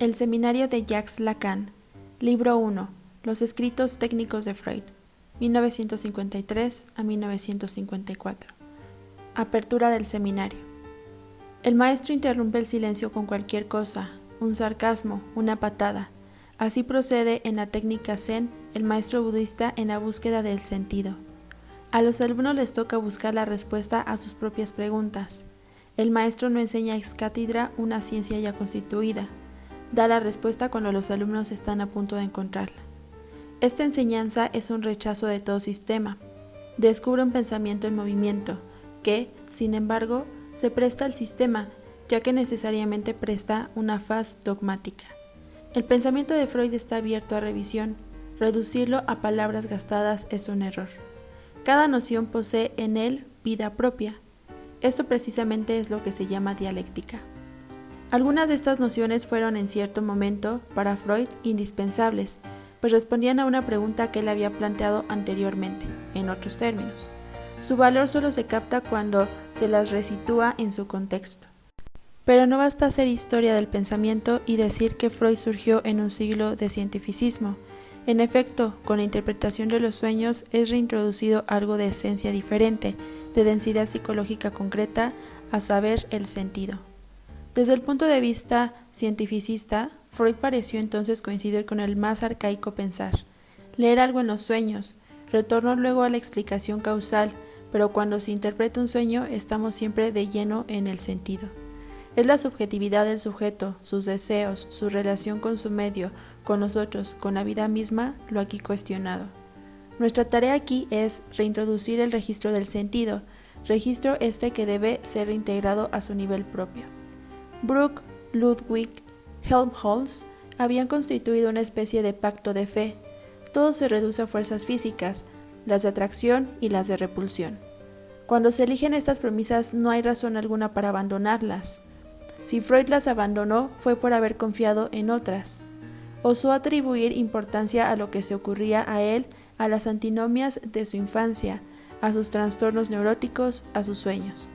El seminario de Jacques Lacan, libro 1, Los escritos técnicos de Freud, 1953 a 1954. Apertura del seminario. El maestro interrumpe el silencio con cualquier cosa, un sarcasmo, una patada. Así procede en la técnica Zen el maestro budista en la búsqueda del sentido. A los alumnos les toca buscar la respuesta a sus propias preguntas. El maestro no enseña ex cátedra una ciencia ya constituida. Da la respuesta cuando los alumnos están a punto de encontrarla. Esta enseñanza es un rechazo de todo sistema. Descubre un pensamiento en movimiento, que, sin embargo, se presta al sistema, ya que necesariamente presta una faz dogmática. El pensamiento de Freud está abierto a revisión. Reducirlo a palabras gastadas es un error. Cada noción posee en él vida propia. Esto precisamente es lo que se llama dialéctica. Algunas de estas nociones fueron en cierto momento, para Freud, indispensables, pues respondían a una pregunta que él había planteado anteriormente, en otros términos. Su valor solo se capta cuando se las resitúa en su contexto. Pero no basta hacer historia del pensamiento y decir que Freud surgió en un siglo de cientificismo. En efecto, con la interpretación de los sueños es reintroducido algo de esencia diferente, de densidad psicológica concreta, a saber, el sentido. Desde el punto de vista cientificista, Freud pareció entonces coincidir con el más arcaico pensar. Leer algo en los sueños, retorno luego a la explicación causal, pero cuando se interpreta un sueño estamos siempre de lleno en el sentido. Es la subjetividad del sujeto, sus deseos, su relación con su medio, con nosotros, con la vida misma, lo aquí cuestionado. Nuestra tarea aquí es reintroducir el registro del sentido, registro este que debe ser reintegrado a su nivel propio. Brooke, Ludwig, Helmholtz habían constituido una especie de pacto de fe. Todo se reduce a fuerzas físicas, las de atracción y las de repulsión. Cuando se eligen estas premisas no hay razón alguna para abandonarlas. Si Freud las abandonó fue por haber confiado en otras. Osó atribuir importancia a lo que se ocurría a él, a las antinomias de su infancia, a sus trastornos neuróticos, a sus sueños.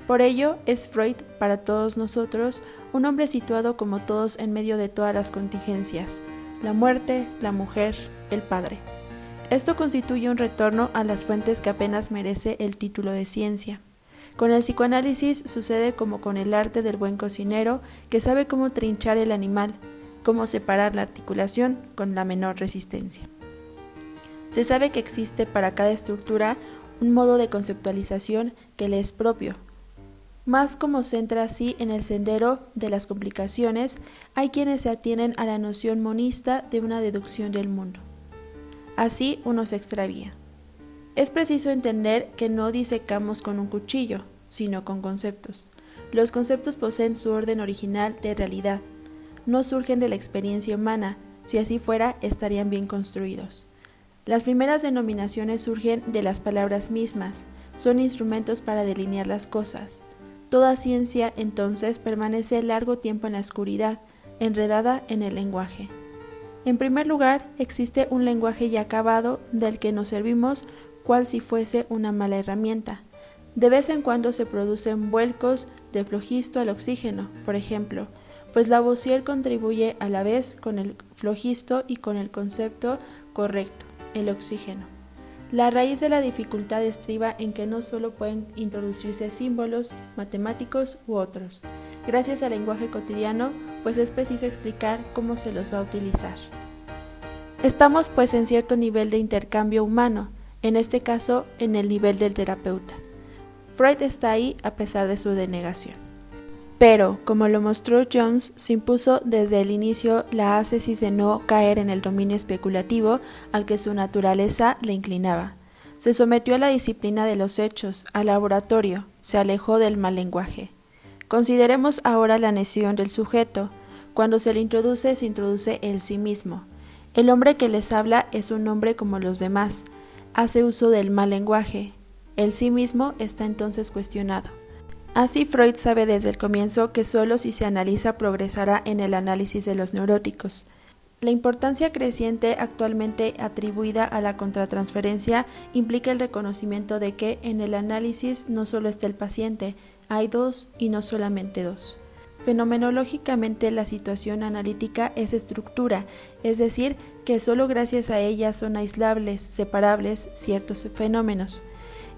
Por ello, es Freud, para todos nosotros, un hombre situado como todos en medio de todas las contingencias, la muerte, la mujer, el padre. Esto constituye un retorno a las fuentes que apenas merece el título de ciencia. Con el psicoanálisis sucede como con el arte del buen cocinero que sabe cómo trinchar el animal, cómo separar la articulación con la menor resistencia. Se sabe que existe para cada estructura un modo de conceptualización que le es propio. Más como se entra así en el sendero de las complicaciones, hay quienes se atienen a la noción monista de una deducción del mundo. Así uno se extravía. Es preciso entender que no disecamos con un cuchillo, sino con conceptos. Los conceptos poseen su orden original de realidad. No surgen de la experiencia humana, si así fuera estarían bien construidos. Las primeras denominaciones surgen de las palabras mismas, son instrumentos para delinear las cosas. Toda ciencia, entonces, permanece largo tiempo en la oscuridad, enredada en el lenguaje. En primer lugar, existe un lenguaje ya acabado del que nos servimos cual si fuese una mala herramienta. De vez en cuando se producen vuelcos de flojisto al oxígeno, por ejemplo, pues Lavoisier contribuye a la vez con el flojisto y con el concepto correcto, el oxígeno. La raíz de la dificultad estriba en que no solo pueden introducirse símbolos, matemáticos u otros, gracias al lenguaje cotidiano, pues es preciso explicar cómo se los va a utilizar. Estamos pues en cierto nivel de intercambio humano, en este caso en el nivel del terapeuta. Freud está ahí a pesar de su denegación. Pero, como lo mostró Jones, se impuso desde el inicio la ascesis de no caer en el dominio especulativo al que su naturaleza le inclinaba. Se sometió a la disciplina de los hechos, al laboratorio, se alejó del mal lenguaje. Consideremos ahora la noción del sujeto. Cuando se introduce el sí mismo. El hombre que les habla es un hombre como los demás, hace uso del mal lenguaje. El sí mismo está entonces cuestionado. Así Freud sabe desde el comienzo que solo si se analiza progresará en el análisis de los neuróticos. La importancia creciente actualmente atribuida a la contratransferencia implica el reconocimiento de que en el análisis no solo está el paciente, hay dos y no solamente dos. Fenomenológicamente, la situación analítica es estructura, es decir, que solo gracias a ella son aislables, separables ciertos fenómenos.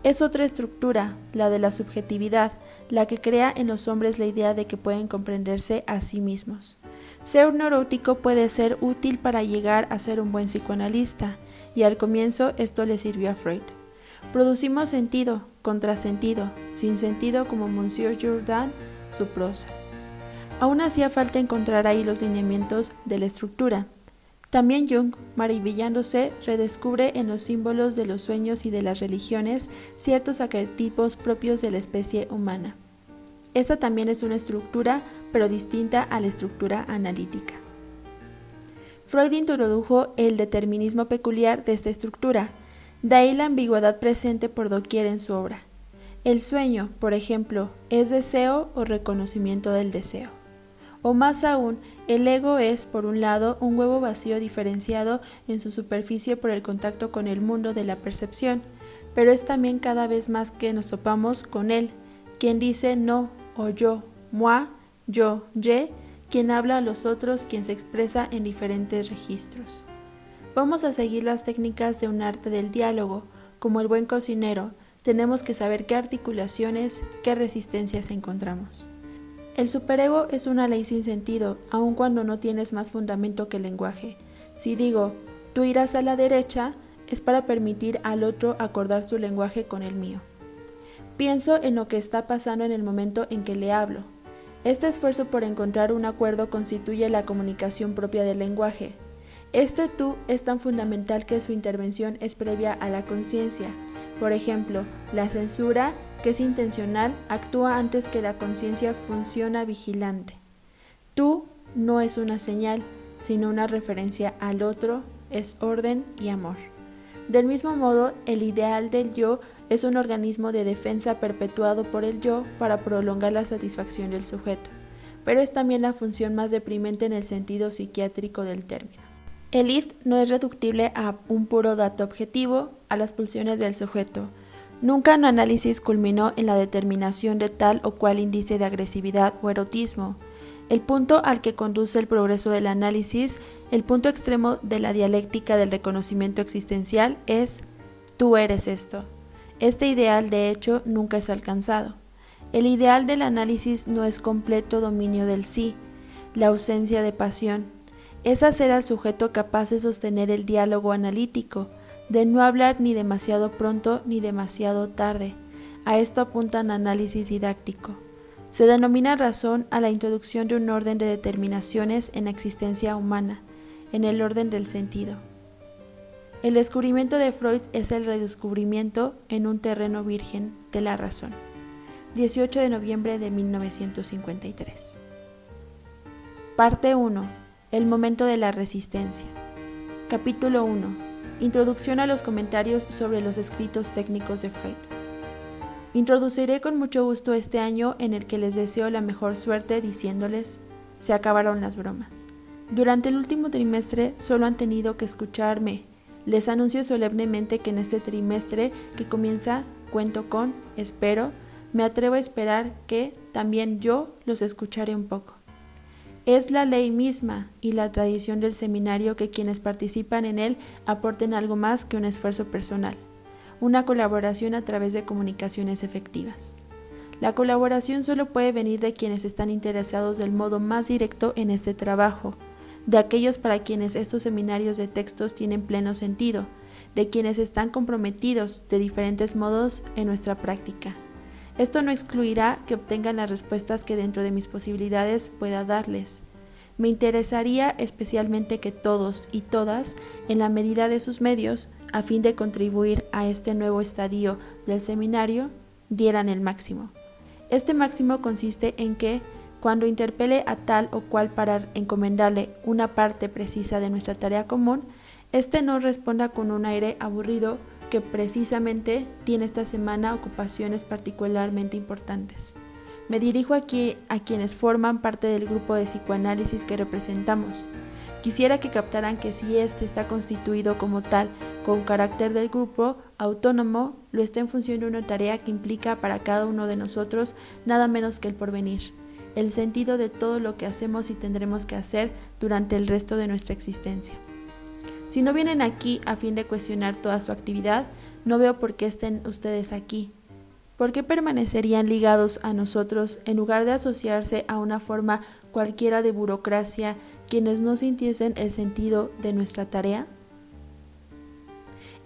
Es otra estructura, la de la subjetividad, la que crea en los hombres la idea de que pueden comprenderse a sí mismos. Ser neurótico puede ser útil para llegar a ser un buen psicoanalista, y al comienzo esto le sirvió a Freud. Producimos sentido, contrasentido, sin sentido como Monsieur Jourdan, su prosa. Aún hacía falta encontrar ahí los lineamientos de la estructura. También Jung, maravillándose, redescubre en los símbolos de los sueños y de las religiones ciertos arquetipos propios de la especie humana. Esta también es una estructura, pero distinta a la estructura analítica. Freud introdujo el determinismo peculiar de esta estructura, de ahí la ambigüedad presente por doquier en su obra. El sueño, por ejemplo, es deseo o reconocimiento del deseo. O más aún, el ego es, por un lado, un huevo vacío diferenciado en su superficie por el contacto con el mundo de la percepción, pero es también cada vez más que nos topamos con él, quien dice no o yo, moi, yo, ye, quien habla a los otros, quien se expresa en diferentes registros. Vamos a seguir las técnicas de un arte del diálogo. Como el buen cocinero, tenemos que saber qué articulaciones, qué resistencias encontramos. El superego es una ley sin sentido, aun cuando no tienes más fundamento que el lenguaje. Si digo, tú irás a la derecha, es para permitir al otro acordar su lenguaje con el mío. Pienso en lo que está pasando en el momento en que le hablo. Este esfuerzo por encontrar un acuerdo constituye la comunicación propia del lenguaje. Este tú es tan fundamental que su intervención es previa a la conciencia. Por ejemplo, la censura, que es intencional, actúa antes que la conciencia funciona vigilante. Tú no es una señal, sino una referencia al otro, es orden y amor. Del mismo modo, el ideal del yo es un organismo de defensa perpetuado por el yo para prolongar la satisfacción del sujeto, pero es también la función más deprimente en el sentido psiquiátrico del término. El id no es reductible a un puro dato objetivo, a las pulsiones del sujeto. Nunca un análisis culminó en la determinación de tal o cual índice de agresividad o erotismo. El punto al que conduce el progreso del análisis, el punto extremo de la dialéctica del reconocimiento existencial es «tú eres esto». Este ideal, de hecho, nunca es alcanzado. El ideal del análisis no es completo dominio del sí, la ausencia de pasión. Es hacer al sujeto capaz de sostener el diálogo analítico, de no hablar ni demasiado pronto ni demasiado tarde. A esto apunta un análisis didáctico. Se denomina razón a la introducción de un orden de determinaciones en la existencia humana, en el orden del sentido. El descubrimiento de Freud es el redescubrimiento en un terreno virgen de la razón. 18 de noviembre de 1953. Parte 1. El momento de la resistencia. Capítulo 1. Introducción a los comentarios sobre los escritos técnicos de Freud. Introduciré con mucho gusto este año en el que les deseo la mejor suerte diciéndoles, se acabaron las bromas. Durante el último trimestre solo han tenido que escucharme. Les anuncio solemnemente que en este trimestre que comienza, cuento con, espero, me atrevo a esperar que también yo los escucharé un poco. Es la ley misma y la tradición del seminario que quienes participan en él aporten algo más que un esfuerzo personal, una colaboración a través de comunicaciones efectivas. La colaboración solo puede venir de quienes están interesados del modo más directo en este trabajo, de aquellos para quienes estos seminarios de textos tienen pleno sentido, de quienes están comprometidos de diferentes modos en nuestra práctica. Esto no excluirá que obtengan las respuestas que dentro de mis posibilidades pueda darles. Me interesaría especialmente que todos y todas, en la medida de sus medios, a fin de contribuir a este nuevo estadio del seminario, dieran el máximo. Este máximo consiste en que, cuando interpele a tal o cual para encomendarle una parte precisa de nuestra tarea común, éste no responda con un aire aburrido que precisamente tiene esta semana ocupaciones particularmente importantes. Me dirijo aquí a quienes forman parte del grupo de psicoanálisis que representamos. Quisiera que captaran que si éste está constituido como tal, con carácter del grupo autónomo, lo está en función de una tarea que implica para cada uno de nosotros nada menos que el porvenir. el sentido de todo lo que hacemos y tendremos que hacer durante el resto de nuestra existencia. Si no vienen aquí a fin de cuestionar toda su actividad, no veo por qué estén ustedes aquí. ¿Por qué permanecerían ligados a nosotros en lugar de asociarse a una forma cualquiera de burocracia quienes no sintiesen el sentido de nuestra tarea?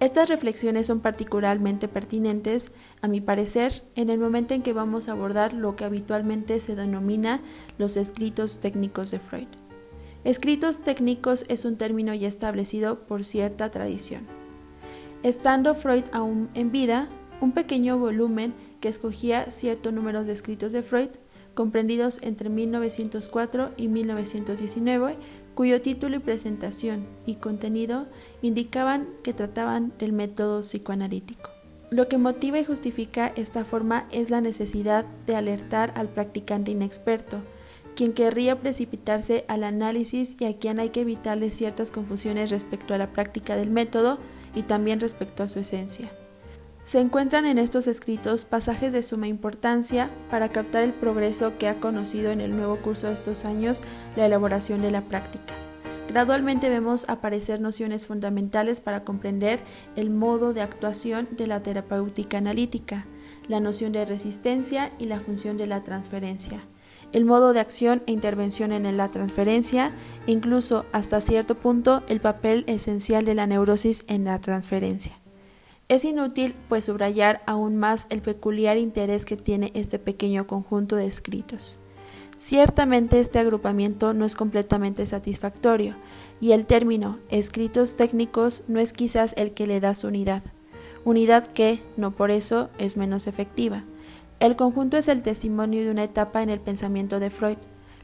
Estas reflexiones son particularmente pertinentes, a mi parecer, en el momento en que vamos a abordar lo que habitualmente se denomina los escritos técnicos de Freud. Escritos técnicos es un término ya establecido por cierta tradición. Estando Freud aún en vida, un pequeño volumen que escogía ciertos números de escritos de Freud, comprendidos entre 1904 y 1919, cuyo título y presentación y contenido indicaban que trataban del método psicoanalítico. Lo que motiva y justifica esta forma es la necesidad de alertar al practicante inexperto, quien querría precipitarse al análisis y a quien hay que evitarle ciertas confusiones respecto a la práctica del método y también respecto a su esencia. Se encuentran en estos escritos pasajes de suma importancia para captar el progreso que ha conocido en el nuevo curso de estos años la elaboración de la práctica. Gradualmente vemos aparecer nociones fundamentales para comprender el modo de actuación de la terapéutica analítica, la noción de resistencia y la función de la transferencia, el modo de acción e intervención en la transferencia, e incluso hasta cierto punto el papel esencial de la neurosis en la transferencia. Es inútil, pues, subrayar aún más el peculiar interés que tiene este pequeño conjunto de escritos. Ciertamente este agrupamiento no es completamente satisfactorio, y el término escritos técnicos no es quizás el que le da su unidad que, no por eso, es menos efectiva. El conjunto es el testimonio de una etapa en el pensamiento de Freud.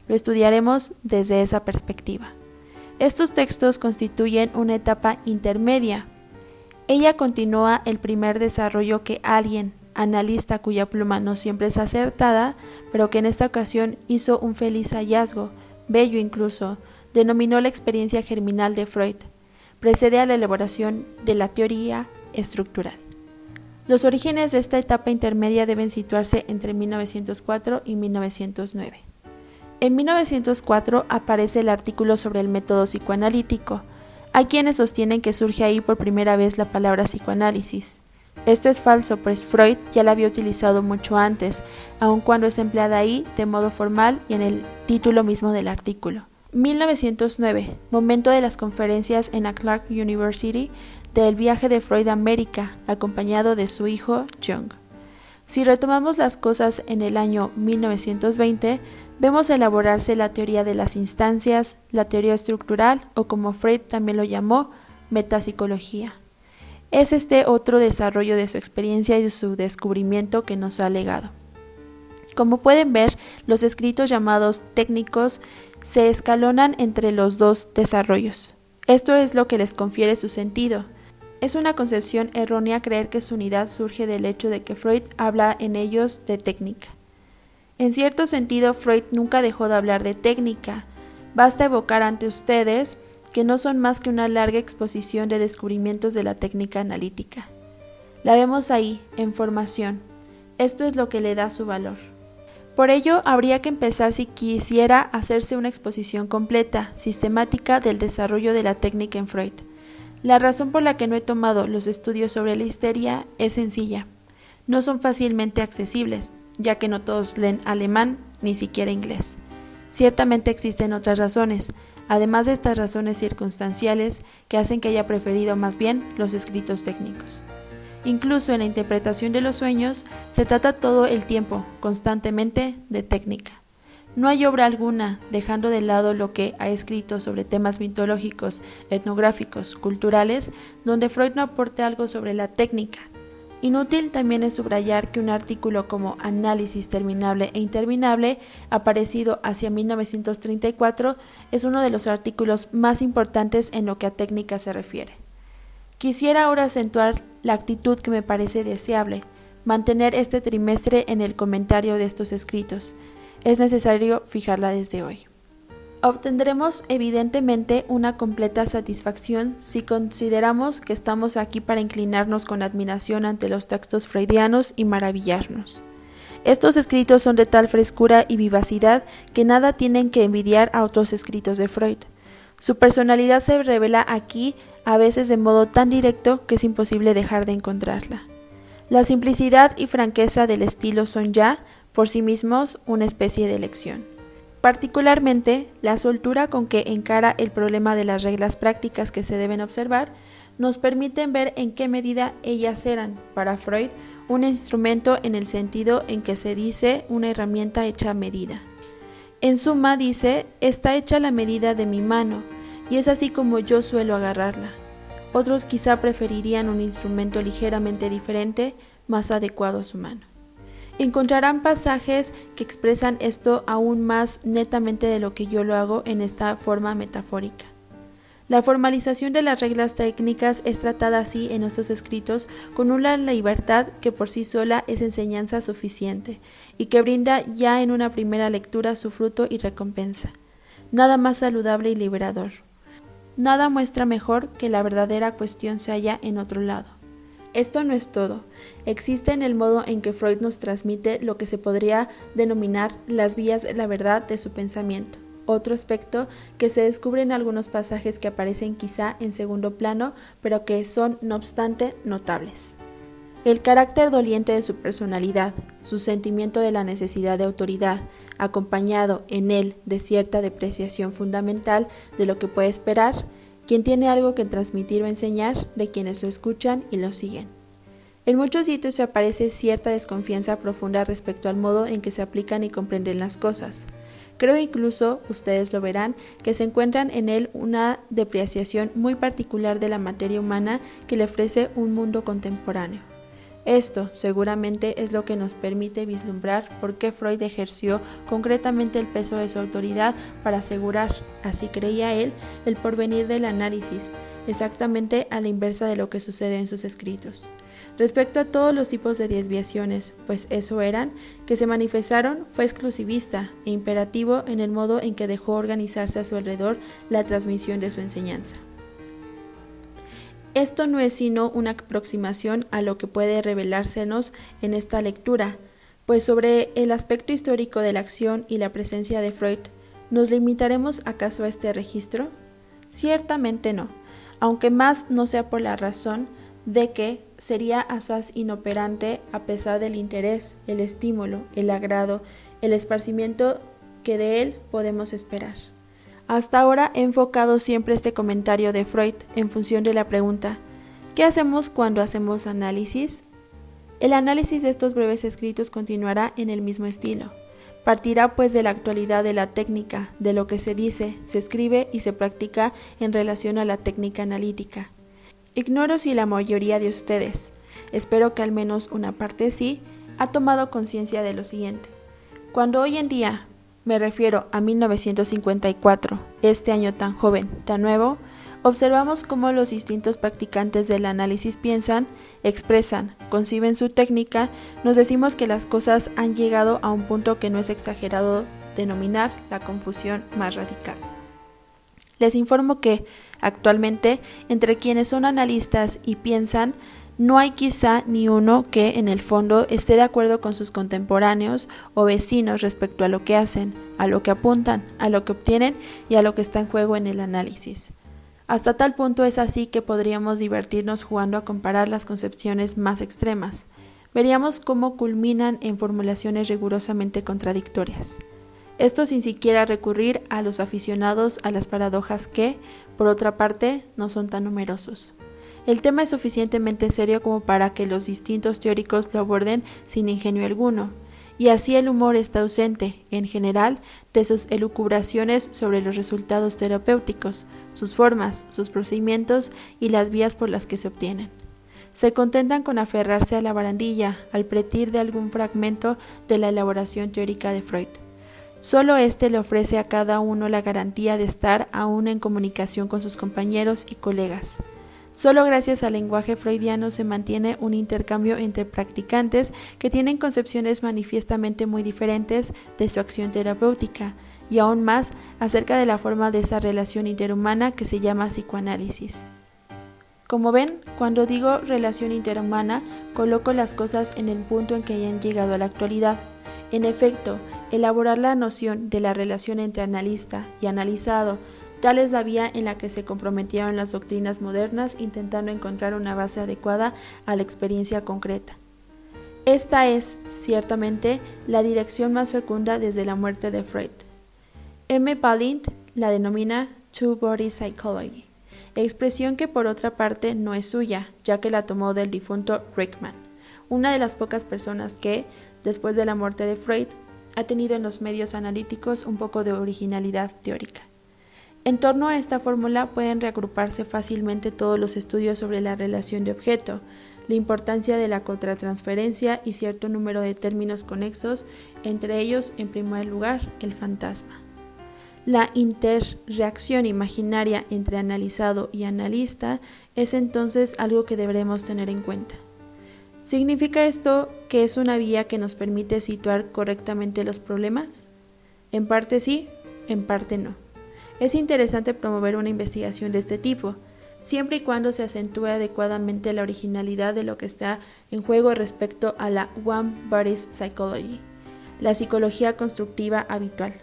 Lo estudiaremos desde esa perspectiva. Estos textos constituyen una etapa intermedia. Ella continúa el primer desarrollo que alguien, analista cuya pluma no siempre es acertada, pero que en esta ocasión hizo un feliz hallazgo, bello incluso, denominó la experiencia germinal de Freud. Precede a la elaboración de la teoría estructural. Los orígenes de esta etapa intermedia deben situarse entre 1904 y 1909. En 1904 aparece el artículo sobre el método psicoanalítico. Hay quienes sostienen que surge ahí por primera vez la palabra psicoanálisis. Esto es falso, pues Freud ya la había utilizado mucho antes, aun cuando es empleada ahí de modo formal y en el título mismo del artículo. 1909, momento de las conferencias en la Clark University del viaje de Freud a América, acompañado de su hijo Jung. Si retomamos las cosas en el año 1920, vemos elaborarse la teoría de las instancias, la teoría estructural o, como Freud también lo llamó, metapsicología. Es este otro desarrollo de su experiencia y de su descubrimiento que nos ha legado. Como pueden ver, los escritos llamados técnicos se escalonan entre los dos desarrollos. Esto es lo que les confiere su sentido. Es una concepción errónea creer que su unidad surge del hecho de que Freud habla en ellos de técnica. En cierto sentido, Freud nunca dejó de hablar de técnica. Basta evocar ante ustedes que no son más que una larga exposición de descubrimientos de la técnica analítica. La vemos ahí, en formación. Esto es lo que le da su valor. Por ello, habría que empezar si quisiera hacerse una exposición completa, sistemática del desarrollo de la técnica en Freud. La razón por la que no he tomado los estudios sobre la histeria es sencilla. No son fácilmente accesibles, ya que no todos leen alemán, ni siquiera inglés. Ciertamente existen otras razones, además de estas razones circunstanciales que hacen que haya preferido más bien los escritos técnicos. Incluso en la interpretación de los sueños se trata todo el tiempo, constantemente, de técnica. No hay obra alguna, dejando de lado lo que ha escrito sobre temas mitológicos, etnográficos, culturales, donde Freud no aporte algo sobre la técnica. Inútil también es subrayar que un artículo como Análisis terminable e interminable, aparecido hacia 1934, es uno de los artículos más importantes en lo que a técnica se refiere. Quisiera ahora acentuar la actitud que me parece deseable, mantener este trimestre en el comentario de estos escritos. Es necesario fijarla desde hoy. Obtendremos evidentemente una completa satisfacción si consideramos que estamos aquí para inclinarnos con admiración ante los textos freudianos y maravillarnos. Estos escritos son de tal frescura y vivacidad que nada tienen que envidiar a otros escritos de Freud. Su personalidad se revela aquí a veces de modo tan directo que es imposible dejar de encontrarla. La simplicidad y franqueza del estilo son ya, por sí mismos, una especie de lección. Particularmente, la soltura con que encara el problema de las reglas prácticas que se deben observar nos permiten ver en qué medida ellas eran, para Freud, un instrumento en el sentido en que se dice una herramienta hecha a medida. En suma, dice, está hecha la medida de mi mano, y es así como yo suelo agarrarla. Otros quizá preferirían un instrumento ligeramente diferente, más adecuado a su mano. Encontrarán pasajes que expresan esto aún más netamente de lo que yo lo hago en esta forma metafórica. La formalización de las reglas técnicas es tratada así en nuestros escritos con una libertad que por sí sola es enseñanza suficiente y que brinda ya en una primera lectura su fruto y recompensa. Nada más saludable y liberador. Nada muestra mejor que la verdadera cuestión se halla en otro lado. Esto no es todo. Existe en el modo en que Freud nos transmite lo que se podría denominar las vías de la verdad de su pensamiento. Otro aspecto que se descubre en algunos pasajes que aparecen quizá en segundo plano, pero que son, no obstante, notables. El carácter doliente de su personalidad, su sentimiento de la necesidad de autoridad, acompañado en él de cierta depreciación fundamental de lo que puede esperar, quien tiene algo que transmitir o enseñar de quienes lo escuchan y lo siguen. En muchos sitios se aparece cierta desconfianza profunda respecto al modo en que se aplican y comprenden las cosas. Creo incluso, ustedes lo verán, que se encuentran en él una depreciación muy particular de la materia humana que le ofrece un mundo contemporáneo. Esto, seguramente, es lo que nos permite vislumbrar por qué Freud ejerció concretamente el peso de su autoridad para asegurar, así creía él, el porvenir del análisis, exactamente a la inversa de lo que sucede en sus escritos. Respecto a todos los tipos de desviaciones, pues eso eran, que se manifestaron, fue exclusivista e imperativo en el modo en que dejó organizarse a su alrededor la transmisión de su enseñanza. Esto no es sino una aproximación a lo que puede revelársenos en esta lectura, pues sobre el aspecto histórico de la acción y la presencia de Freud, ¿nos limitaremos acaso a este registro? Ciertamente no, aunque más no sea por la razón de que sería asaz inoperante a pesar del interés, el estímulo, el agrado, el esparcimiento que de él podemos esperar. Hasta ahora he enfocado siempre este comentario de Freud en función de la pregunta ¿qué hacemos cuando hacemos análisis? El análisis de estos breves escritos continuará en el mismo estilo. Partirá pues de la actualidad de la técnica, de lo que se dice, se escribe y se practica en relación a la técnica analítica. Ignoro si la mayoría de ustedes, espero que al menos una parte sí, ha tomado conciencia de lo siguiente. Cuando hoy en día, me refiero a 1954, este año tan joven, tan nuevo, observamos cómo los distintos practicantes del análisis piensan, expresan, conciben su técnica, nos decimos que las cosas han llegado a un punto que no es exagerado denominar la confusión más radical. Les informo que, actualmente, entre quienes son analistas y piensan, no hay quizá ni uno que, en el fondo, esté de acuerdo con sus contemporáneos o vecinos respecto a lo que hacen, a lo que apuntan, a lo que obtienen y a lo que está en juego en el análisis. Hasta tal punto es así que podríamos divertirnos jugando a comparar las concepciones más extremas. Veríamos cómo culminan en formulaciones rigurosamente contradictorias. Esto sin siquiera recurrir a los aficionados a las paradojas que, por otra parte, no son tan numerosos. El tema es suficientemente serio como para que los distintos teóricos lo aborden sin ingenio alguno, y así el humor está ausente, en general, de sus elucubraciones sobre los resultados terapéuticos, sus formas, sus procedimientos y las vías por las que se obtienen. Se contentan con aferrarse a la barandilla, al pretir de algún fragmento de la elaboración teórica de Freud. Solo éste le ofrece a cada uno la garantía de estar aún en comunicación con sus compañeros y colegas. Solo gracias al lenguaje freudiano se mantiene un intercambio entre practicantes que tienen concepciones manifiestamente muy diferentes de su acción terapéutica y aún más acerca de la forma de esa relación interhumana que se llama psicoanálisis. Como ven, cuando digo relación interhumana, coloco las cosas en el punto en que hayan llegado a la actualidad. En efecto, elaborar la noción de la relación entre analista y analizado, tal es la vía en la que se comprometieron las doctrinas modernas intentando encontrar una base adecuada a la experiencia concreta. Esta es, ciertamente, la dirección más fecunda desde la muerte de Freud. M. Balint la denomina Two-Body Psychology, expresión que por otra parte no es suya, ya que la tomó del difunto Rickman, una de las pocas personas que, después de la muerte de Freud, ha tenido en los medios analíticos un poco de originalidad teórica. En torno a esta fórmula pueden reagruparse fácilmente todos los estudios sobre la relación de objeto, la importancia de la contratransferencia y cierto número de términos conexos, entre ellos, en primer lugar, el fantasma. La interreacción imaginaria entre analizado y analista es entonces algo que deberemos tener en cuenta. ¿Significa esto que es una vía que nos permite situar correctamente los problemas? En parte sí, en parte no. Es interesante promover una investigación de este tipo, siempre y cuando se acentúe adecuadamente la originalidad de lo que está en juego respecto a la One Body Psychology, la psicología constructiva habitual.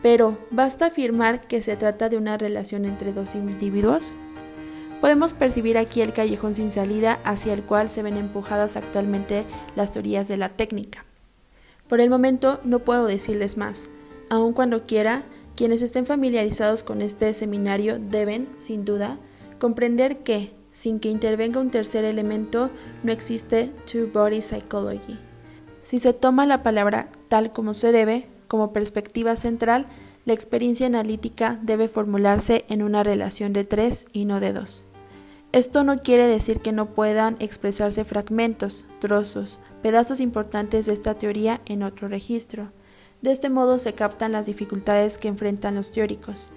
Pero, ¿basta afirmar que se trata de una relación entre dos individuos? Podemos percibir aquí el callejón sin salida hacia el cual se ven empujadas actualmente las teorías de la técnica. Por el momento no puedo decirles más, aun cuando quiera, quienes estén familiarizados con este seminario deben, sin duda, comprender que, sin que intervenga un tercer elemento, no existe Two-Body Psychology. Si se toma la palabra tal como se debe, como perspectiva central, la experiencia analítica debe formularse en una relación de tres y no de dos. Esto no quiere decir que no puedan expresarse fragmentos, trozos, pedazos importantes de esta teoría en otro registro. De este modo se captan las dificultades que enfrentan los teóricos.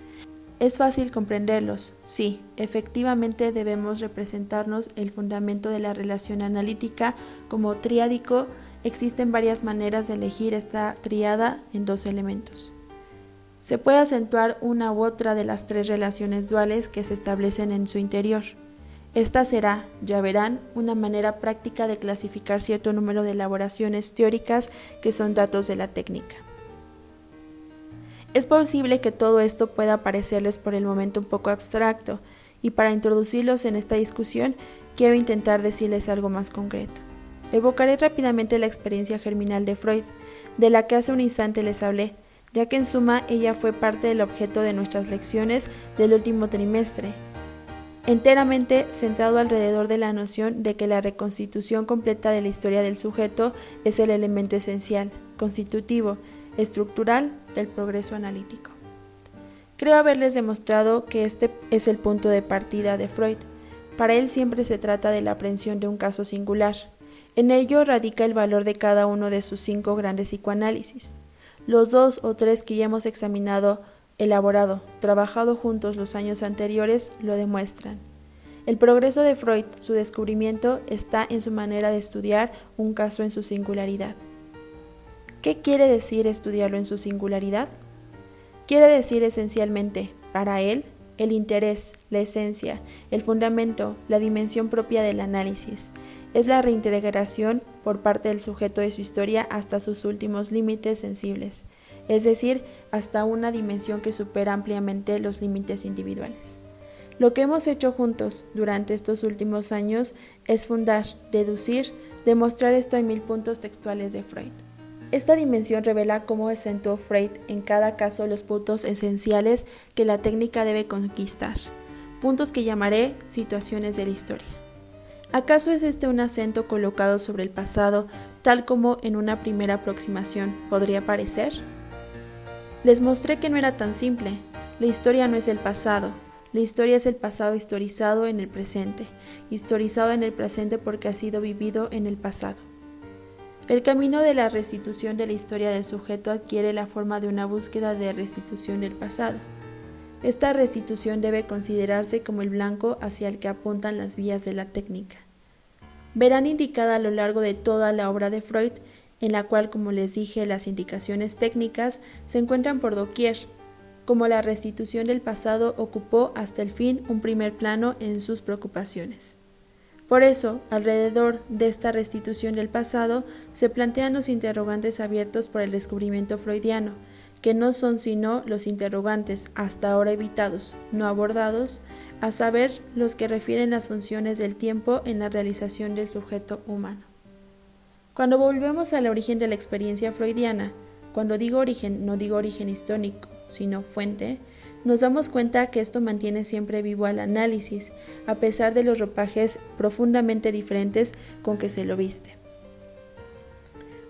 Es fácil comprenderlos. Sí, efectivamente debemos representarnos el fundamento de la relación analítica como triádico. Existen varias maneras de elegir esta tríada en dos elementos. Se puede acentuar una u otra de las tres relaciones duales que se establecen en su interior. Esta será, ya verán, una manera práctica de clasificar cierto número de elaboraciones teóricas que son datos de la técnica. Es posible que todo esto pueda parecerles por el momento un poco abstracto, y para introducirlos en esta discusión quiero intentar decirles algo más concreto. Evocaré rápidamente la experiencia germinal de Freud, de la que hace un instante les hablé, ya que en suma ella fue parte del objeto de nuestras lecciones del último trimestre, enteramente centrado alrededor de la noción de que la reconstitución completa de la historia del sujeto es el elemento esencial, constitutivo, estructural del progreso analítico. Creo haberles demostrado que este es el punto de partida de Freud. Para él siempre se trata de la aprehensión de un caso singular. En ello radica el valor de cada uno de sus 5 grandes psicoanálisis. Los 2 o 3 que ya hemos examinado, elaborado, trabajado juntos los años anteriores lo demuestran. El progreso de Freud, su descubrimiento, está en su manera de estudiar un caso en su singularidad. ¿Qué quiere decir estudiarlo en su singularidad? Quiere decir esencialmente, para él, el interés, la esencia, el fundamento, la dimensión propia del análisis. Es la reintegración por parte del sujeto de su historia hasta sus últimos límites sensibles, es decir, hasta una dimensión que supera ampliamente los límites individuales. Lo que hemos hecho juntos durante estos últimos años es fundar, deducir, demostrar esto en 1000 puntos textuales de Freud. Esta dimensión revela cómo acentuó Freud en cada caso los puntos esenciales que la técnica debe conquistar, puntos que llamaré situaciones de la historia. ¿Acaso es este un acento colocado sobre el pasado, tal como en una primera aproximación podría parecer? Les mostré que no era tan simple. La historia no es el pasado. La historia es el pasado historizado en el presente porque ha sido vivido en el pasado. El camino de la restitución de la historia del sujeto adquiere la forma de una búsqueda de restitución del pasado. Esta restitución debe considerarse como el blanco hacia el que apuntan las vías de la técnica. Verán indicada a lo largo de toda la obra de Freud, en la cual, como les dije, las indicaciones técnicas se encuentran por doquier, como la restitución del pasado ocupó hasta el fin un primer plano en sus preocupaciones. Por eso, alrededor de esta restitución del pasado, se plantean los interrogantes abiertos por el descubrimiento freudiano, que no son sino los interrogantes hasta ahora evitados, no abordados, a saber, los que refieren las funciones del tiempo en la realización del sujeto humano. Cuando volvemos al origen de la experiencia freudiana, cuando digo origen, no digo origen histórico, sino fuente, nos damos cuenta que esto mantiene siempre vivo al análisis, a pesar de los ropajes profundamente diferentes con que se lo viste.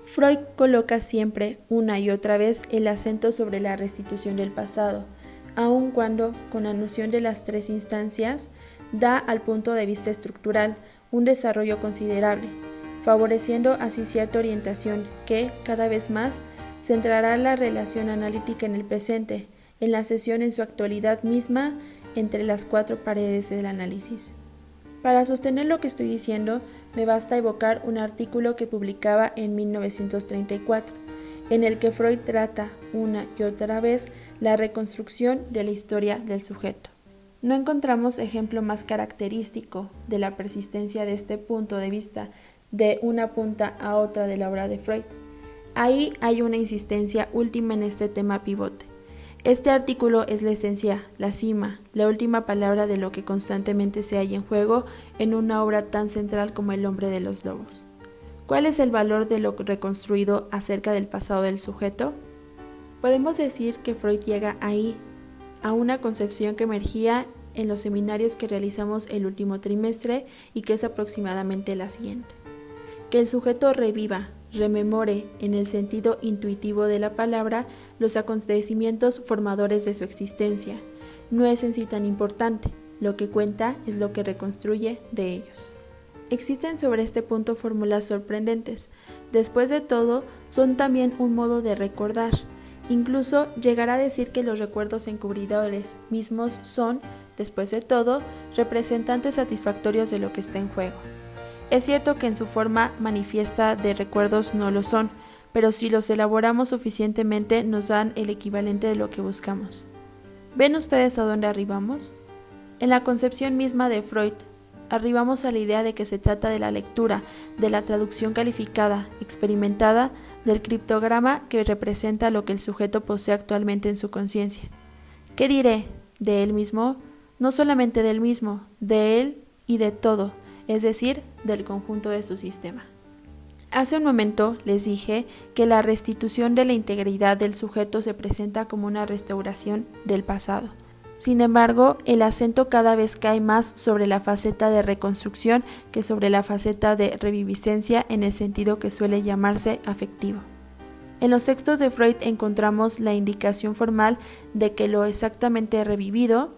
Freud coloca siempre, una y otra vez, el acento sobre la restitución del pasado, aun cuando, con la noción de las tres instancias, da al punto de vista estructural un desarrollo considerable, favoreciendo así cierta orientación que, cada vez más, centrará la relación analítica en el presente, en la sesión en su actualidad misma, entre las cuatro paredes del análisis. Para sostener lo que estoy diciendo, me basta evocar un artículo que publicaba en 1934, en el que Freud trata una y otra vez la reconstrucción de la historia del sujeto. No encontramos ejemplo más característico de la persistencia de este punto de vista de una punta a otra de la obra de Freud. Ahí hay una insistencia última en este tema pivote. Este artículo es la esencia, la cima, la última palabra de lo que constantemente se halla en juego en una obra tan central como El hombre de los lobos. ¿Cuál es el valor de lo reconstruido acerca del pasado del sujeto? Podemos decir que Freud llega ahí, a una concepción que emergía en los seminarios que realizamos el último trimestre y que es aproximadamente la siguiente. Que el sujeto reviva, rememore, en el sentido intuitivo de la palabra, los acontecimientos formadores de su existencia. No es en sí tan importante, lo que cuenta es lo que reconstruye de ellos. Existen sobre este punto fórmulas sorprendentes. Después de todo, son también un modo de recordar. Incluso llegará a decir que los recuerdos encubridores mismos son, después de todo, representantes satisfactorios de lo que está en juego. Es cierto que en su forma manifiesta de recuerdos no lo son, pero si los elaboramos suficientemente nos dan el equivalente de lo que buscamos. ¿Ven ustedes a dónde arribamos? En la concepción misma de Freud, arribamos a la idea de que se trata de la lectura, de la traducción calificada, experimentada, del criptograma que representa lo que el sujeto posee actualmente en su conciencia. ¿Qué diré? ¿De él mismo? No solamente del mismo, de él y de todo, es decir, del conjunto de su sistema. Hace un momento les dije que la restitución de la integridad del sujeto se presenta como una restauración del pasado. Sin embargo, el acento cada vez cae más sobre la faceta de reconstrucción que sobre la faceta de reviviscencia en el sentido que suele llamarse afectivo. En los textos de Freud encontramos la indicación formal de que lo exactamente revivido,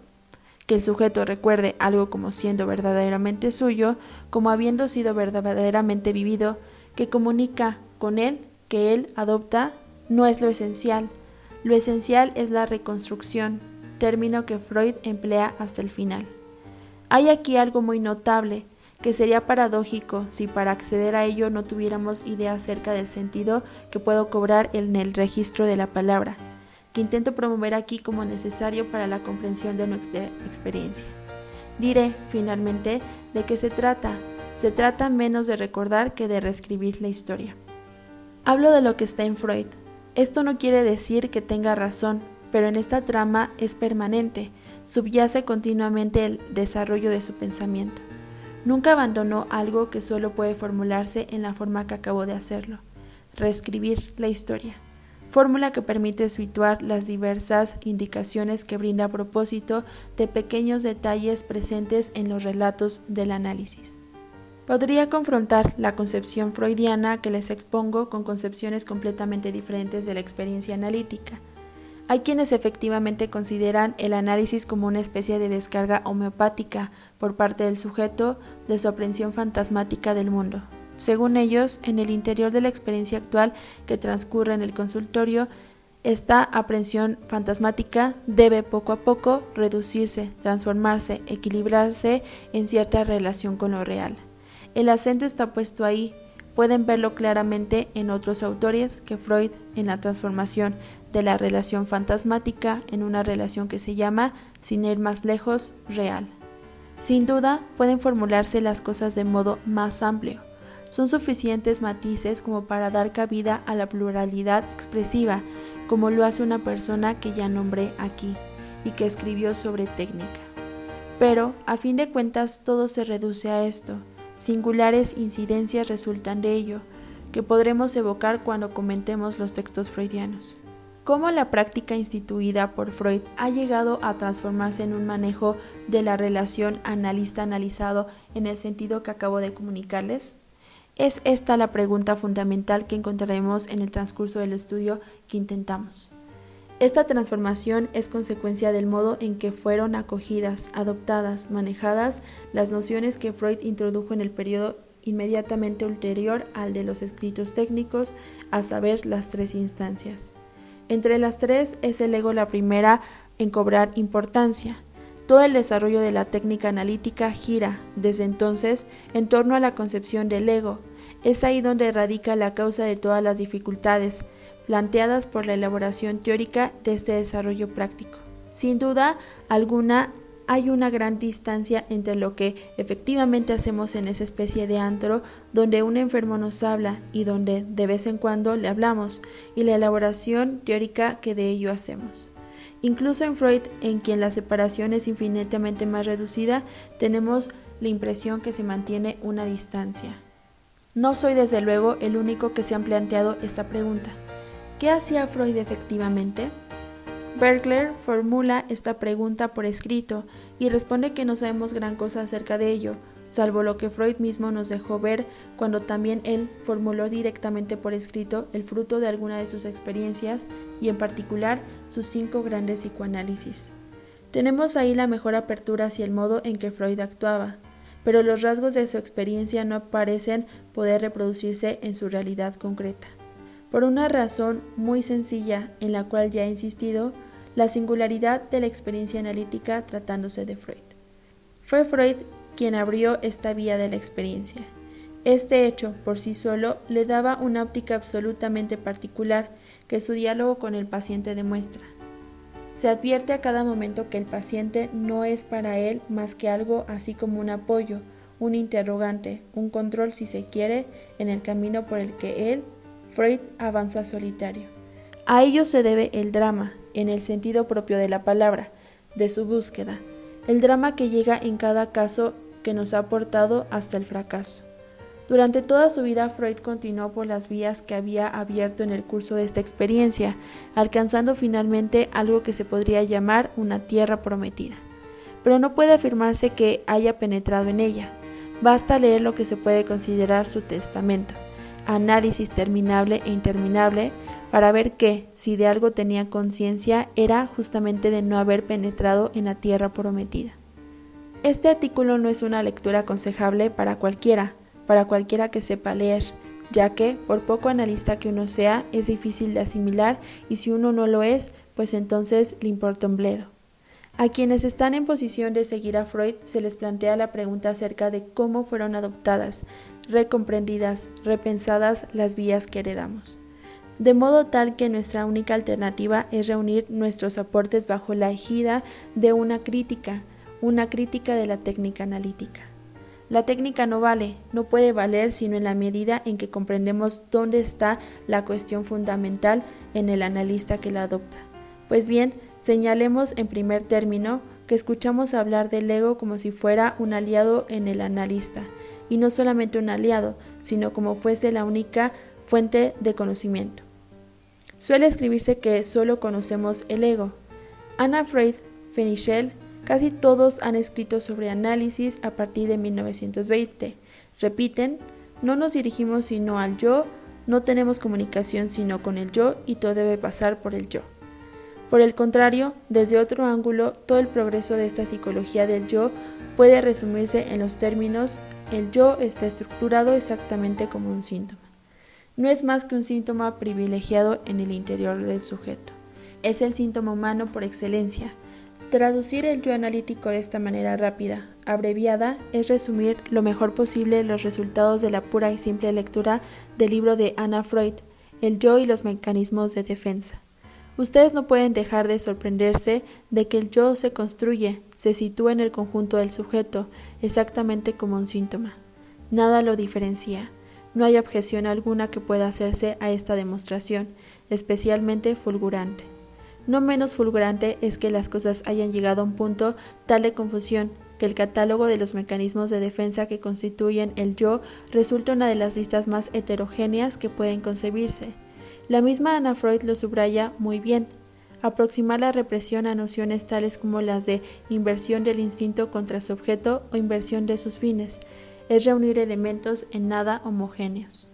que el sujeto recuerde algo como siendo verdaderamente suyo, como habiendo sido verdaderamente vivido, que comunica con él, que él adopta, no es lo esencial. Lo esencial es la reconstrucción, término que Freud emplea hasta el final. Hay aquí algo muy notable, que sería paradójico si para acceder a ello no tuviéramos idea acerca del sentido que puedo cobrar en el registro de la palabra, que intento promover aquí como necesario para la comprensión de nuestra experiencia. Diré, finalmente, de qué se trata. Se trata menos de recordar que de reescribir la historia. Hablo de lo que está en Freud. Esto no quiere decir que tenga razón, pero en esta trama es permanente, subyace continuamente el desarrollo de su pensamiento. Nunca abandonó algo que solo puede formularse en la forma que acabo de hacerlo, reescribir la historia. Fórmula que permite situar las diversas indicaciones que brinda a propósito de pequeños detalles presentes en los relatos del análisis. Podría confrontar la concepción freudiana que les expongo con concepciones completamente diferentes de la experiencia analítica. Hay quienes efectivamente consideran el análisis como una especie de descarga homeopática por parte del sujeto de su aprehensión fantasmática del mundo. Según ellos, en el interior de la experiencia actual que transcurre en el consultorio, esta aprehensión fantasmática debe poco a poco reducirse, transformarse, equilibrarse en cierta relación con lo real. El acento está puesto ahí. Pueden verlo claramente en otros autores que Freud en la transformación de la relación fantasmática en una relación que se llama, sin ir más lejos, real. Sin duda, pueden formularse las cosas de modo más amplio. Son suficientes matices como para dar cabida a la pluralidad expresiva, como lo hace una persona que ya nombré aquí y que escribió sobre técnica. Pero, a fin de cuentas, todo se reduce a esto. Singulares incidencias resultan de ello, que podremos evocar cuando comentemos los textos freudianos. ¿Cómo la práctica instituida por Freud ha llegado a transformarse en un manejo de la relación analista-analizado en el sentido que acabo de comunicarles? Es esta la pregunta fundamental que encontraremos en el transcurso del estudio que intentamos. Esta transformación es consecuencia del modo en que fueron acogidas, adoptadas, manejadas las nociones que Freud introdujo en el periodo inmediatamente ulterior al de los escritos técnicos, a saber, las tres instancias. Entre las tres es el ego la primera en cobrar importancia. Todo el desarrollo de la técnica analítica gira, desde entonces, en torno a la concepción del ego. Es ahí donde radica la causa de todas las dificultades planteadas por la elaboración teórica de este desarrollo práctico. Sin duda alguna, hay una gran distancia entre lo que efectivamente hacemos en esa especie de antro donde un enfermo nos habla y donde de vez en cuando le hablamos, y la elaboración teórica que de ello hacemos. Incluso en Freud, en quien la separación es infinitamente más reducida, tenemos la impresión que se mantiene una distancia. No soy desde luego el único que se han planteado esta pregunta. ¿Qué hacía Freud efectivamente? Bergler formula esta pregunta por escrito y responde que no sabemos gran cosa acerca de ello, salvo lo que Freud mismo nos dejó ver cuando también él formuló directamente por escrito el fruto de alguna de sus experiencias y en particular sus 5 grandes psicoanálisis. Tenemos ahí la mejor apertura hacia el modo en que Freud actuaba, pero los rasgos de su experiencia no parecen poder reproducirse en su realidad concreta. Por una razón muy sencilla en la cual ya he insistido, la singularidad de la experiencia analítica tratándose de Freud. Fue Freud quien abrió esta vía de la experiencia. Este hecho, por sí solo, le daba una óptica absolutamente particular que su diálogo con el paciente demuestra. Se advierte a cada momento que el paciente no es para él más que algo así como un apoyo, un interrogante, un control si se quiere, en el camino por el que él, Freud, avanza solitario. A ello se debe el drama, en el sentido propio de la palabra, de su búsqueda, el drama que llega en cada caso que nos ha portado hasta el fracaso. Durante toda su vida, Freud continuó por las vías que había abierto en el curso de esta experiencia, alcanzando finalmente algo que se podría llamar una tierra prometida. Pero no puede afirmarse que haya penetrado en ella. Basta leer lo que se puede considerar su testamento, análisis terminable e interminable, para ver que, si de algo tenía conciencia, era justamente de no haber penetrado en la tierra prometida. Este artículo no es una lectura aconsejable para cualquiera que sepa leer, ya que, por poco analista que uno sea, es difícil de asimilar y si uno no lo es, pues entonces le importa un bledo. A quienes están en posición de seguir a Freud se les plantea la pregunta acerca de cómo fueron adoptadas, recomprendidas, repensadas las vías que heredamos. De modo tal que nuestra única alternativa es reunir nuestros aportes bajo la égida de una crítica de la técnica analítica. La técnica no vale, no puede valer sino en la medida en que comprendemos dónde está la cuestión fundamental en el analista que la adopta. Pues bien, señalemos en primer término que escuchamos hablar del ego como si fuera un aliado en el analista, y no solamente un aliado, sino como fuese la única fuente de conocimiento. Suele escribirse que solo conocemos el ego. Anna Freud, Fenichel, casi todos han escrito sobre análisis a partir de 1920. Repiten, no nos dirigimos sino al yo, no tenemos comunicación sino con el yo y todo debe pasar por el yo. Por el contrario, desde otro ángulo, todo el progreso de esta psicología del yo puede resumirse en los términos: el yo está estructurado exactamente como un síntoma. No es más que un síntoma privilegiado en el interior del sujeto. Es el síntoma humano por excelencia. Traducir el yo analítico de esta manera rápida, abreviada, es resumir lo mejor posible los resultados de la pura y simple lectura del libro de Anna Freud, El yo y los mecanismos de defensa. Ustedes no pueden dejar de sorprenderse de que el yo se construye, se sitúa en el conjunto del sujeto, exactamente como un síntoma. Nada lo diferencia. No hay objeción alguna que pueda hacerse a esta demostración, especialmente fulgurante. No menos fulgurante es que las cosas hayan llegado a un punto tal de confusión que el catálogo de los mecanismos de defensa que constituyen el yo resulta una de las listas más heterogéneas que pueden concebirse. La misma Anna Freud lo subraya muy bien. Aproximar la represión a nociones tales como las de inversión del instinto contra su objeto o inversión de sus fines es reunir elementos en nada homogéneos.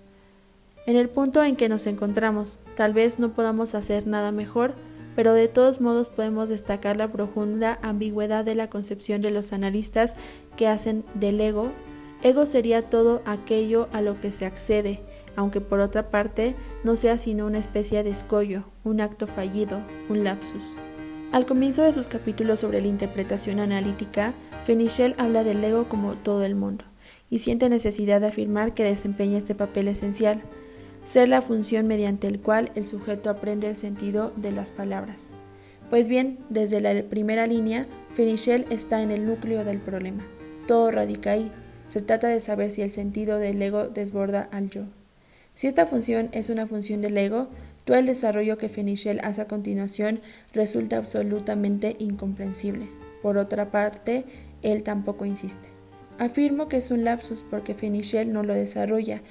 En el punto en que nos encontramos, tal vez no podamos hacer nada mejor, pero de todos modos podemos destacar la profunda ambigüedad de la concepción de los analistas que hacen del ego. Ego sería todo aquello a lo que se accede, aunque por otra parte no sea sino una especie de escollo, un acto fallido, un lapsus. Al comienzo de sus capítulos sobre la interpretación analítica, Fenichel habla del ego como todo el mundo, y siente necesidad de afirmar que desempeña este papel esencial, ser la función mediante el cual el sujeto aprende el sentido de las palabras. Pues bien, desde la primera línea, Fenichel está en el núcleo del problema. Todo radica ahí. Se trata de saber si el sentido del ego desborda al yo. Si esta función es una función del ego, todo el desarrollo que Fenichel hace a continuación resulta absolutamente incomprensible. Por otra parte, él tampoco insiste. Afirmo que es un lapsus porque Fenichel no lo desarrolla,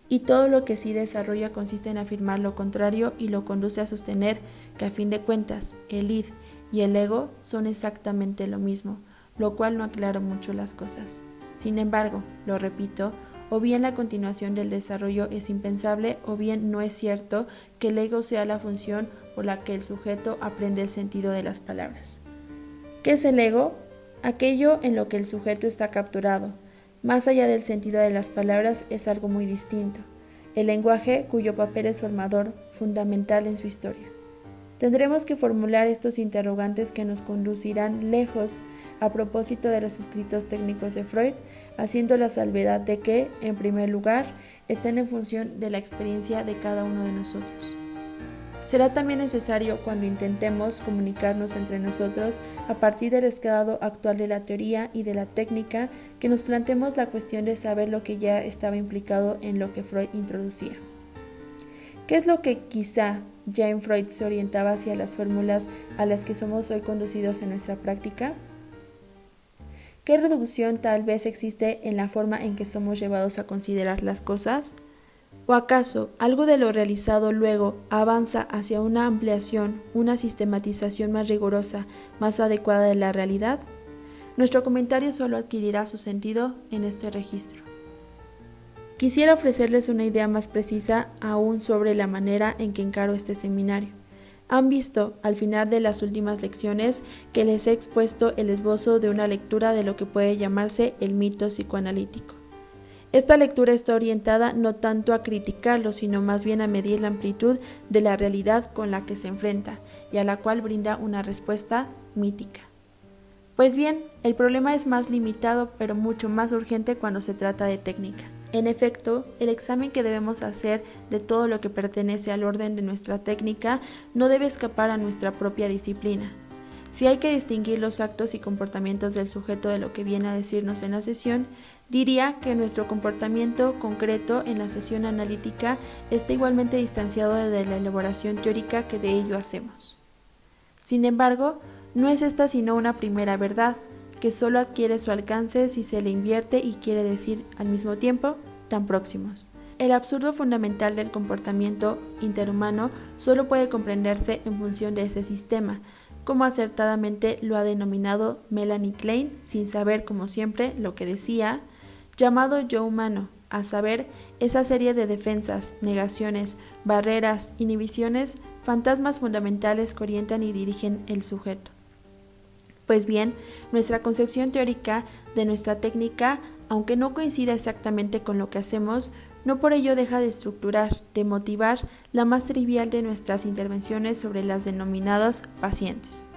y todo lo que sí desarrolla consiste en afirmar lo contrario y lo conduce a sostener que a fin de cuentas el id y el ego son exactamente lo mismo, lo cual no aclara mucho las cosas. Sin embargo, lo repito, o bien la continuación del desarrollo es impensable o bien no es cierto que el ego sea la función por la que el sujeto aprende el sentido de las palabras. ¿Qué es el ego? Aquello en lo que el sujeto está capturado. Más allá del sentido de las palabras es algo muy distinto, el lenguaje cuyo papel es formador, fundamental en su historia. Tendremos que formular estos interrogantes que nos conducirán lejos a propósito de los escritos técnicos de Freud, haciendo la salvedad de que, en primer lugar, estén en función de la experiencia de cada uno de nosotros. Será también necesario, cuando intentemos comunicarnos entre nosotros a partir del estado actual de la teoría y de la técnica, que nos planteemos la cuestión de saber lo que ya estaba implicado en lo que Freud introducía. ¿Qué es lo que quizá ya en Freud se orientaba hacia las fórmulas a las que somos hoy conducidos en nuestra práctica? ¿Qué reducción tal vez existe en la forma en que somos llevados a considerar las cosas? ¿O acaso algo de lo realizado luego avanza hacia una ampliación, una sistematización más rigurosa, más adecuada de la realidad? Nuestro comentario solo adquirirá su sentido en este registro. Quisiera ofrecerles una idea más precisa aún sobre la manera en que encaro este seminario. Han visto, al final de las últimas lecciones, que les he expuesto el esbozo de una lectura de lo que puede llamarse el mito psicoanalítico. Esta lectura está orientada no tanto a criticarlo, sino más bien a medir la amplitud de la realidad con la que se enfrenta y a la cual brinda una respuesta mítica. Pues bien, el problema es más limitado, pero mucho más urgente cuando se trata de técnica. En efecto, el examen que debemos hacer de todo lo que pertenece al orden de nuestra técnica no debe escapar a nuestra propia disciplina. Si hay que distinguir los actos y comportamientos del sujeto de lo que viene a decirnos en la sesión, diría que nuestro comportamiento concreto en la sesión analítica está igualmente distanciado de la elaboración teórica que de ello hacemos. Sin embargo, no es esta sino una primera verdad, que solo adquiere su alcance si se le invierte y quiere decir al mismo tiempo tan próximos. El absurdo fundamental del comportamiento interhumano solo puede comprenderse en función de ese sistema, como acertadamente lo ha denominado Melanie Klein, sin saber, como siempre, lo que decía, llamado yo humano, a saber, esa serie de defensas, negaciones, barreras, inhibiciones, fantasmas fundamentales que orientan y dirigen el sujeto. Pues bien, nuestra concepción teórica de nuestra técnica, aunque no coincida exactamente con lo que hacemos, no por ello deja de estructurar, de motivar la más trivial de nuestras intervenciones sobre las denominadas pacientes.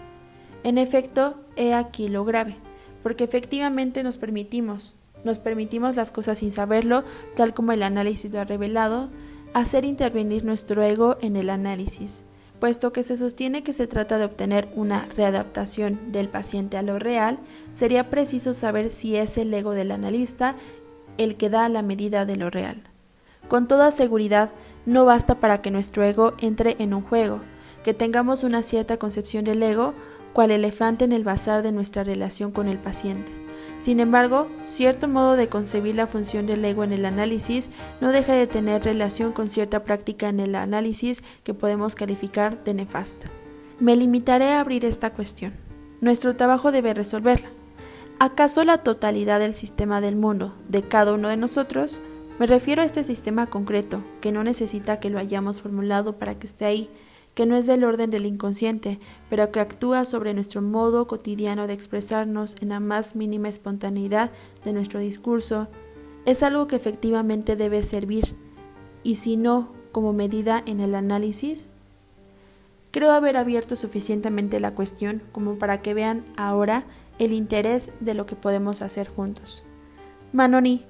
En efecto, he aquí lo grave, porque efectivamente nos permitimos las cosas sin saberlo, tal como el análisis lo ha revelado, hacer intervenir nuestro ego en el análisis, Puesto que se sostiene que se trata de obtener una readaptación del paciente a lo real, sería preciso saber si es el ego del analista el que da la medida de lo real. Con toda seguridad, no basta para que nuestro ego entre en un juego, que tengamos una cierta concepción del ego, cual elefante en el bazar de nuestra relación con el paciente. Sin embargo, cierto modo de concebir la función del ego en el análisis no deja de tener relación con cierta práctica en el análisis que podemos calificar de nefasta. Me limitaré a abrir esta cuestión. Nuestro trabajo debe resolverla. ¿Acaso la totalidad del sistema del mundo, de cada uno de nosotros? Me refiero a este sistema concreto, que no necesita que lo hayamos formulado para que esté ahí, que no es del orden del inconsciente, pero que actúa sobre nuestro modo cotidiano de expresarnos en la más mínima espontaneidad de nuestro discurso, es algo que efectivamente debe servir, y si no como medida en el análisis. Creo haber abierto suficientemente la cuestión como para que vean ahora el interés de lo que podemos hacer juntos. Manoni,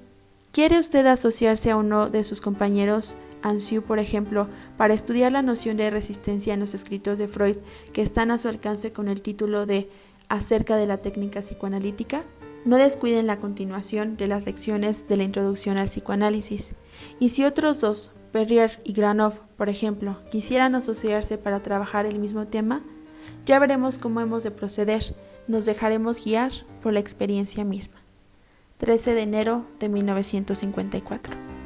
¿quiere usted asociarse a uno de sus compañeros, Ansiu, por ejemplo, para estudiar la noción de resistencia en los escritos de Freud que están a su alcance con el título de Acerca de la técnica psicoanalítica? No descuiden la continuación de las lecciones de la introducción al psicoanálisis. Y si otros dos, Perrier y Granov, por ejemplo, quisieran asociarse para trabajar el mismo tema, ya veremos cómo hemos de proceder. Nos dejaremos guiar por la experiencia misma. 13 de enero de 1954.